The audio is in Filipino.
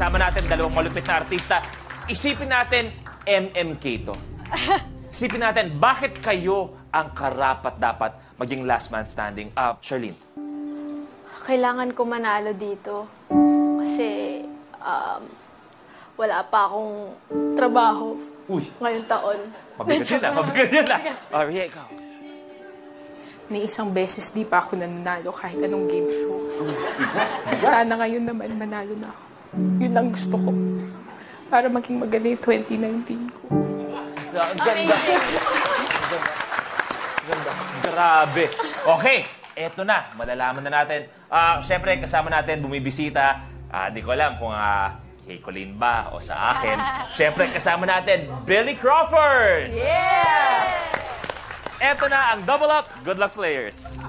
kasama natin dalawang malupit na artista. Isipin natin, MMK to. Isipin natin, bakit kayo ang karapat-dapat maging last man standing? Charlene. Kailangan ko manalo dito. Kasi wala pa akong trabaho ngayong taon. Mabigat yun ah, mabigat yun ah. Ria, ikaw. May isang beses di pa ako nanalo kahit anong game show. Sana ngayon naman manalo na ako. Yun lang gusto ko. Para maging magaling 2019 ko. Ang ganda. Ganda. Grabe. Okay, eto na. Malalaman na natin. Siyempre, kasama natin, bumibisita. Di ko alam kung kay Colleen ba o sa akin. Siyempre, kasama natin, Billy Crawford! Yeah! Eto na ang Double Up Good Luck Players.